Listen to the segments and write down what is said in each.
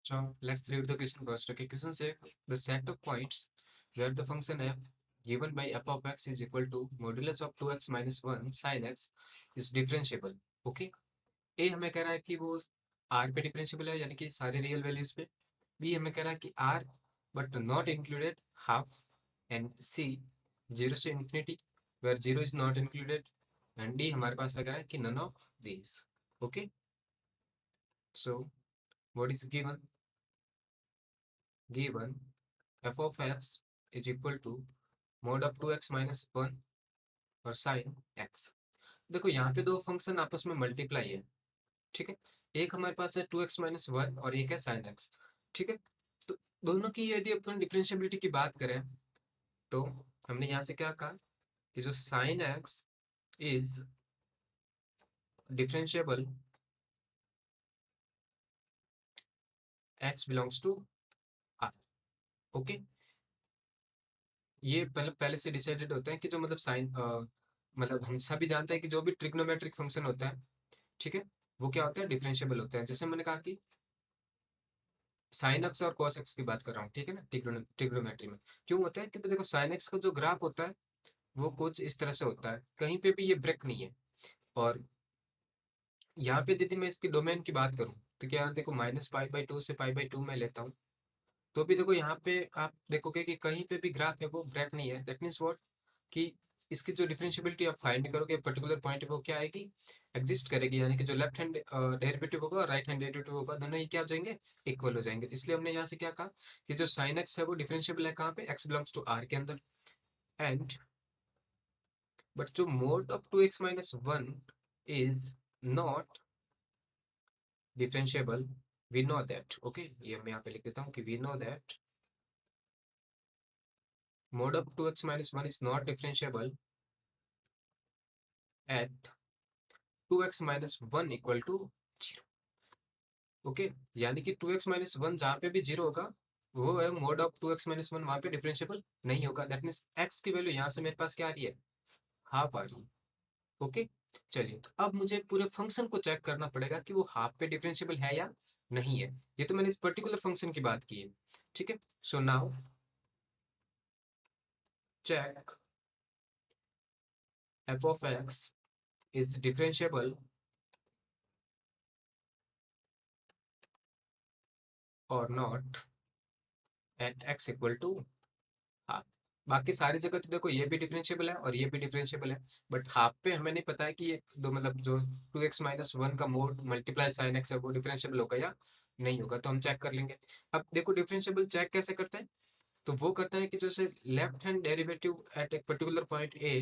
So let's read the question first. Okay, question say the set of points where the function f given by f of x is equal to modulus of 2x minus 1 sin x is differentiable. Okay, ए हमें कह रहा है कि वो r पे differentiable है यानी कि सारे रियल वैल्यूज पे. बी हमें कह रहा है कि r but not included half, and C zero से infinity where zero is not included, and D हमारे पास लग रहा है कि none of these. Okay, so what is given? Given f of x is equal to mod of 2x minus 1 और sin x. देखो यहाँ पे दो फंक्शन आपस में मल्टीप्लाई है. ठीक है, एक हमारे पास है 2x माइनस 1 और एक है sin x. ठीक है, तो दोनों की यदि अपन डिफरेंशिएबिलिटी की बात करें तो हमने यहाँ से क्या कहा कि जो sin x is differentiable x belongs to r. Okay, ये पहले से डिसाइडेड होता है कि जो मतलब साइन मतलब हम सभी जानते हैं कि जो भी ट्रिग्नोमेट्रिक फंक्शन होता है, ठीक है, वो क्या होता है? डिफरेंशिएबल होता है. जैसे मैंने कहा कि साइन एक्स और कॉस एक्स की बात कर रहा हूँ, ठीक है ना, ट्रिग्नोमेट्री में. क्यों होता है? क्योंकि देखो साइन एक्स का जो ग्राफ होता है वो कुछ इस तरह से होता है, कहीं पे भी ये ब्रेक नहीं है. और यहाँ पे यदि मैं इसकी डोमेन की बात करूँ तो क्या देखो -π/2 से π/2 में लेता हूँ, तो भी देखो यहाँ पे आप देखोगे कि कहीं पे भी ग्राफ है वो ब्रेक नहीं है. दैट मीन्स व्हाट, कि इसकी जो डिफरेंशिएबिलिटी आप फाइंड करोगे पर्टिकुलर पॉइंट पे वो क्या आएगी? एग्जिस्ट करेगी. यानी कि जो लेफ्ट हैंड डेरिवेटिव होगा और राइट हैंड डेरिवेटिव होगा, दोनों ही क्या हो जाएंगे? इक्वल हो जाएंगे. इसलिए हमने यहाँ से क्या कहा कि जो साइन एक्स है वो डिफरेंशिएबल है कहाँ पे? एक्स बिलोंग्स टू आर के अंदर. एंड बट जो mod of 2x minus 1 is not differentiable, we know that. Okay, ये मैं यहाँ पे लिख देता हूँ कि we know that mod of 2x minus 1 is not differentiable at 2x minus 1 equal to 0. Okay, यानी कि 2x minus 1 जहाँ पे भी 0 होगा वो है mod of 2x minus 1 वहाँ पे डिफरेंशिएबल नहीं होगा. दैट मीन्स x की वैल्यू यहाँ से मेरे पास क्या आ रही है? हाफ आ रही है. ओके, चलिए, तो अब मुझे पूरे फंक्शन को चेक करना पड़ेगा कि वो हाफ पे डिफरेंशिएबल है या नहीं है. ये तो मैंने इस पर्टिकुलर फंक्शन की बात की है. ठीक है, so now check f of x is differentiable or not at x equal to half. बाकी सारी जगह तो देखो ये भी डिफरेंशिएबल है और ये भी डिफरेंशिएबल है, बट हाफ पे हमें नहीं पता है कि ये दो मतलब जो 2x माइनस 1 का मोड मल्टीप्लाई साइन एक्स है वो डिफरेंशिएबल होगा या नहीं होगा. तो हम चेक कर लेंगे. अब देखो डिफरेंशिएबल चेक कैसे करते हैं, तो वो करते हैं कि जैसे लेफ्ट हैंड डेरिवेटिव एट एक पर्टिकुलर पॉइंट ए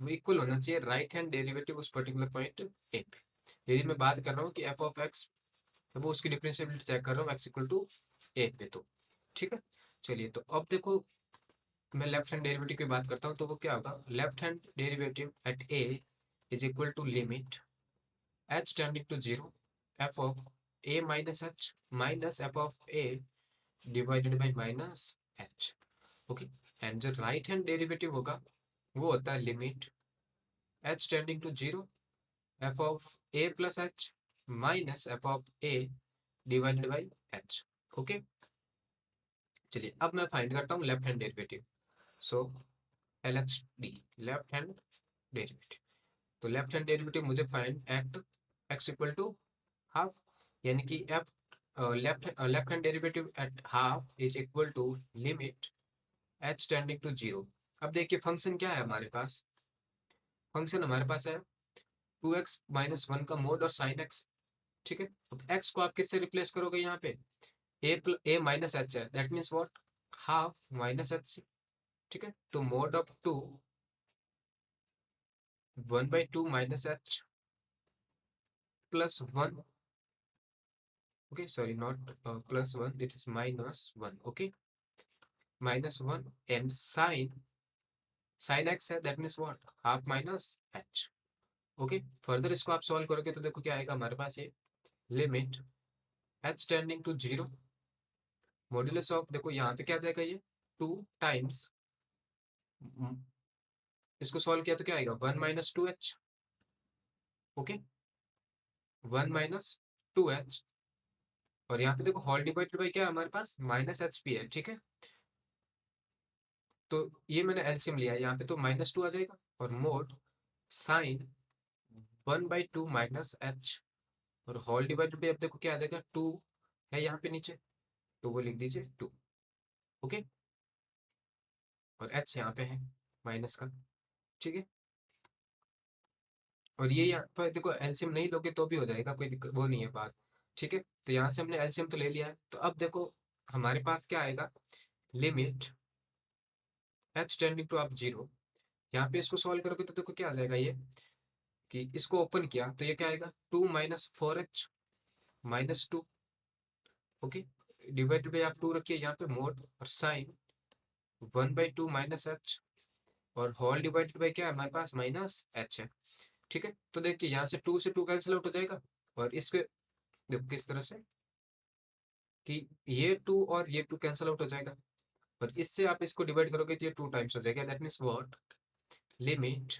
वो इक्वल होना चाहिए राइट हैंड डेरिवेटिव उस पर्टिकुलर पॉइंट ए पे. यदि मैं बात कर रहा हूँ कि एफ ऑफ एक्स, वो उसकी डिफरेंशिएबिलिटी चेक कर रहा हूँ एक्स इक्वल टू ए पे. तो ठीक है, चलिए, तो अब देखो मैं लेफ्ट हैंड डेरिवेटिव की बात करता हूँ तो वो क्या होगा? Left hand derivative at a is equal to limit h tending to zero f of a minus h minus f of a divided by minus h. Okay, and जो right hand derivative होगा वो होता है limit h tending to zero f of a plus h minus f of a divided by h. Okay, चलिए, अब मैं find करता हूँ left hand derivative. So L H D, left hand derivative. तो लेफ्ट हैंड डेरिवेटिव मुझे find at x equal to half, यानी कि f left hand derivative at half is equal to limit h tending to zero. अब देखिए function क्या है हमारे पास? Function हमारे पास है 2x माइनस 1 का मोड और साइन एक्स. ठीक है, अब x को आप किससे रिप्लेस करोगे? यहाँ पे ए माइनस एच है, that means what? Half minus H. ठीक है, तो mode of 2 1/2 minus H plus 1. okay, sorry, not plus 1, it is minus 1. okay, minus 1 and sin x है, that means what? half minus h. okay, further इसको आप solve करोगे तो देखो क्या आएगा हमारे पास? ये limit h tending to zero modulus of, देखो यहाँ पे क्या आ जाएगा? ये 2 टाइम्स, इसको सॉल्व किया तो क्या आएगा? 1 minus 2h. Okay, 1 minus 2h और यहाँ पे देखो होल डिवाइडेड बाई क्या है हमारे पास, माइनस एच पी है, ठीक है। तो ये मैंने एलसीएम लिया है यहाँ पे, तो -2 आ जाएगा, और मोड साइन 1/2 माइनस एच, और होल डिवाइडेड बाई, अब देखो क्या आ जाएगा, 2 है यहाँ पे नीचे, तो वो लिख दीजिए 2। ओके, और एच यहाँ पे है माइनस का, ठीक है। और ये यहाँ पर देखो एलसीएम नहीं लोगे तो भी हो जाएगा, कोई दिक्कत वो नहीं है बात, ठीक है। तो यहाँ से हमने एलसीएम तो ले लिया है, तो अब देखो हमारे पास क्या आएगा, लिमिट एच टेंडिंग टू आप 0, यहाँ पे इसको सॉल्व करोगे तो देखो क्या आ जाएगा, ये कि इसको ओपन किया तो ये क्या आएगा, 2 minus 4h minus 2। Okay, divided by आप 2 रखिए यहाँ पे, मोड और साइन 1/2 माइनस एच, और होल डिवाइडेड बाई क्या है हमारे पास, माइनस एच है, ठीक है। तो देखिए यहाँ से 2 से 2 कैंसिल आउट हो जाएगा, और इसके देखो किस तरह से कि ये 2 और ये 2 कैंसिल आउट हो जाएगा, और इससे आप इसको डिवाइड करोगे तो ये 2 टाइम्स हो जाएगा, that means what, limit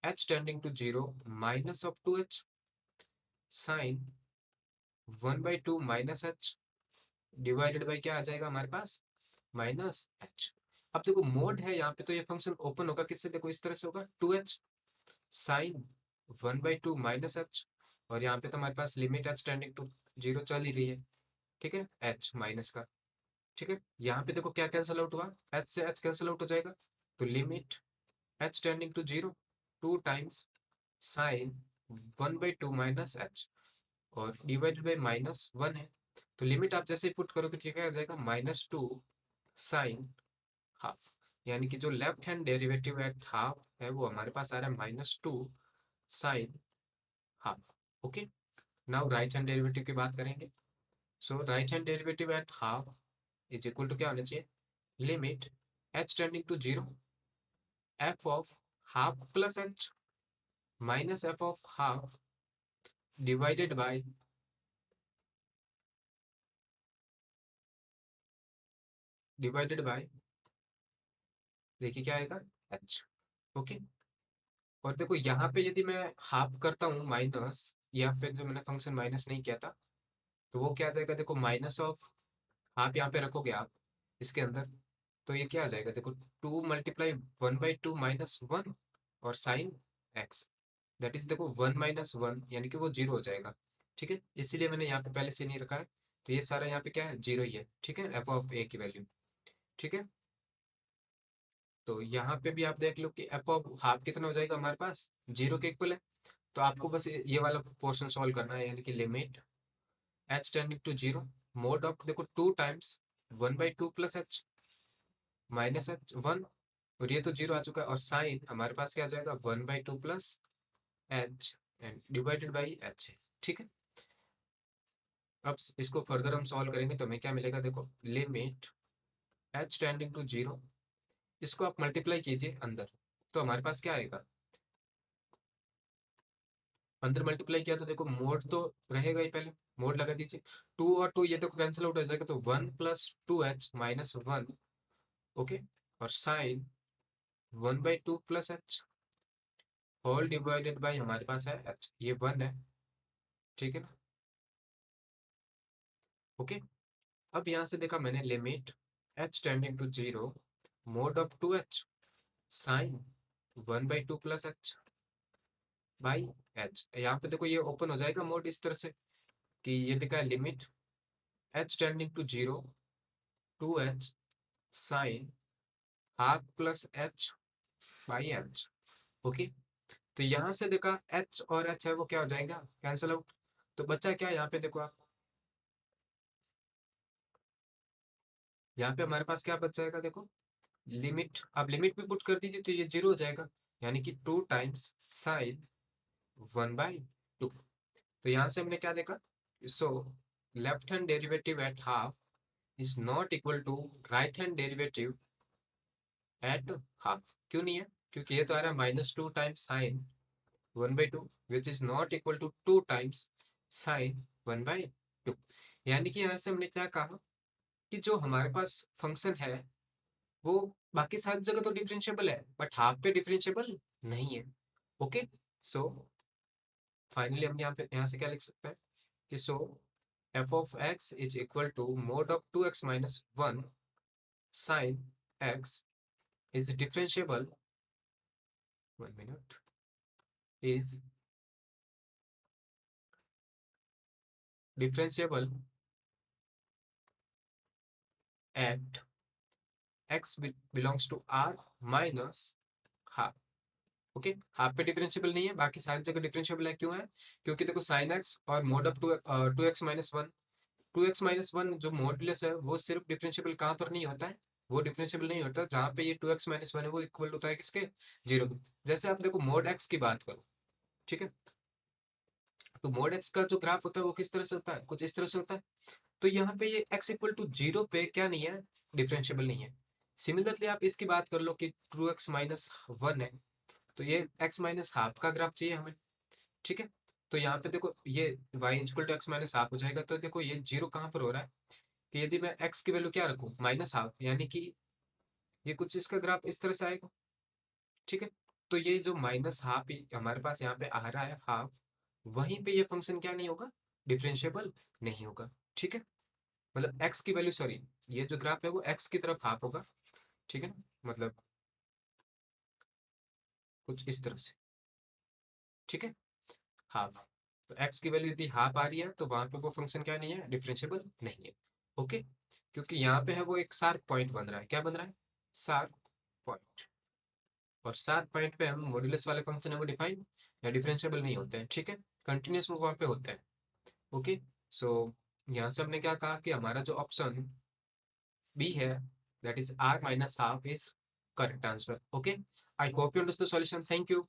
h tending to 0 minus of 2h sine 1/2 minus h divided by क्या आ जाएगा हमारे पास, माइनस एच। अब देखो मोड है यहाँ पे, तो ये फंक्शन ओपन होगा किससे, देखो इस तरह से होगा, 2h साइन 1/2 माइनस एच, और यहाँ पे तो हमारे पास लिमिट एच टेंडिंग टू 0 चल ही रही है, ठीक है, एच माइनस का, ठीक है। यहाँ पे देखो क्या कैंसिल आउट हुआ, एच से एच कैंसिल आउट हो जाएगा, तो limit h tending to 0 2 times sine 1/2 minus h, और डिवाइडेड बाई -1 है, तो लिमिट आप जैसे ही पुट करोगे तो क्या आ जाएगा, -2 साइन हाफ, यानी कि जो left hand derivative at half है वो हमारे पास आ रहा है -2 sine half. Okay, now right hand derivative की बात करेंगे। So right hand derivative at half is equal to क्या होना चाहिए, limit h tending to 0 f of half plus h minus f of half divided by देखिए क्या आएगा, h। Okay, और देखो यहाँ पे यदि मैं हाफ करता हूँ माइनस, या फिर जो मैंने फंक्शन माइनस नहीं किया था, तो वो क्या आ जाएगा, देखो माइनस ऑफ हाफ यहाँ पे रखोगे आप इसके अंदर, तो ये क्या आ जाएगा, देखो 2 मल्टीप्लाई 1/2 -1 और साइन एक्स, दैट इज देखो 1 - 1 यानी कि वो 0 हो जाएगा, ठीक है। इसीलिए मैंने यहाँ पे पहले से नहीं रखा है, तो ये सारा यहाँ पे क्या है, 0 ही है, ठीक है, एफ ऑफ ए की वैल्यू, ठीक है। तो यहाँ पे भी आप देख लो कि एफ ऑफ हाफ कितना हो जाएगा हमारे पास, 0 के इक्वल है। तो आपको बस ये वाला पोर्शन सॉल्व करना है, यानी कि limit h tending to 0 mod of देखो 2 times 1/2 plus h minus h 1, और ये तो 0 आ चुका है, और साइन हमारे पास क्या आ जाएगा, 1/2 plus H and divided by H है, ठीक है। अब इसको फर्दर हम सॉल्व करेंगे तो हमें क्या मिलेगा, देखो लिमिट h टेंडिंग टू 0, इसको आप मल्टीप्लाई कीजिए अंदर, तो हमारे पास क्या आएगा, अंदर मल्टीप्लाई किया तो देखो मोड तो रहेगा ही, पहले मोड लगा दीजिए, 2 और 2 ये देखो कैंसिल आउट हो जाएगा, तो 1 प्लस 2h माइनस 1, ओके, और sine 1/2 plus h whole divided by हमारे पास है h, ये 1 है, ठीक है ना। ओके, अब यहाँ से देखा मैंने limit h tending to 0 mod of 2h sine 1/2 plus h by h, यहाँ पे देखो ये ओपन हो जाएगा मोड इस तरह से कि ये लिखा है limit h tending to 0 2h sine half plus h by h। Okay, तो यहाँ से देखा h और h है वो क्या हो जाएगा, कैंसिल आउट, तो बच्चा क्या, यहाँ पे देखो आप, यहाँ पे हमारे पास क्या बच जाएगा, देखो लिमिट, अब लिमिट भी पुट कर दीजिए तो ये 0 हो जाएगा, यानी कि 2 टाइम्स साइन 1/2। तो यहाँ से हमने क्या देखा, so left hand derivative at half is not equal to right hand derivative at half. क्यों नहीं है, क्योंकि ये तो आ रहा है -2 times sine 1/2 which is not equal to 2 times sine 1/2। यानी कि यहाँ से हमने क्या कहा कि जो हमारे पास फंक्शन है वो बाकी सारी जगह तो डिफरेंशिएबल है, बट हाफ पे डिफरेंशिएबल नहीं है। ओके, सो फाइनली हम यहाँ पे यहाँ से क्या लिख सकते हैं कि so f of x is equal to mod of 2x minus 1 sine x is differentiable, 1 minute, is differentiable at x belongs to r minus half. Okay, half पे डिफरेंशियबल नहीं है, बाकी सारी जगह डिफरेंशियबल है. क्यों है? क्योंकि देखो साइन एक्स और mod of two x minus one, two x minus one जो मॉडुलस है वो सिर्फ डिफरेंशियबल कहाँ पर नहीं होता है? वो डिफरेंशियबल नहीं होता जहाँ पे ये टू एक्स माइनस वन है वो इक्वल होता है किसके? जीरो के. जैसे आप देखो मोड एक्स की बात करो, ठीक है, तो मोड एक्स का जो ग्राफ होता है वो किस तरह से होता है? कुछ इस तरह से होता है. तो यहाँ पे ये x इक्वल टू जीरो पे क्या नहीं है? डिफरेंशियबल नहीं है. सिमिलरली आप इसकी बात कर लो कि टू एक्स माइनस वन है, तो ये x माइनस हाफ का ग्राफ चाहिए हमें, ठीक है. तो यहाँ पे देखो ये y equal to x minus half हो जाएगा. तो देखो ये जीरो कहाँ पर हो रहा है कि यदि मैं x की वैल्यू क्या रखूँ? माइनस हाफ, यानी कि ये कुछ इसका ग्राफ इस तरह से आएगा, ठीक है. तो ये जो माइनस हाफ हमारे पास यहाँ पे आ रहा है हाफ, वहीं पे ये फंक्शन क्या नहीं होगा? डिफरेंशियबल नहीं होगा, ठीक है. मतलब x की वैल्यू, सॉरी, ये जो ग्राफ है वो x की तरफ हाफ होगा, ठीक है ना. मतलब कुछ इस तरह से, ठीक है, हाफ. तो x की वैल्यू यदि हाफ आ रही है तो वहां पे वो फंक्शन क्या नहीं है? डिफरेंशियबल नहीं है. ओके, क्योंकि यहाँ पे है वो एक शार्प पॉइंट बन रहा है. क्या बन रहा है? Sharp point. और शार्प पॉइंट पे हम मॉड्यूलस वाले फंक्शन है वो डिफाइन या डिफरेंशियबल नहीं होते हैं, ठीक है. कंटिन्यूस वो वहाँ पे होता है. ओके, सो यहाँ से हमने क्या कहा कि हमारा जो ऑप्शन बी है, that is r minus half, is correct answer. Okay, I hope you understood the solution. Thank you.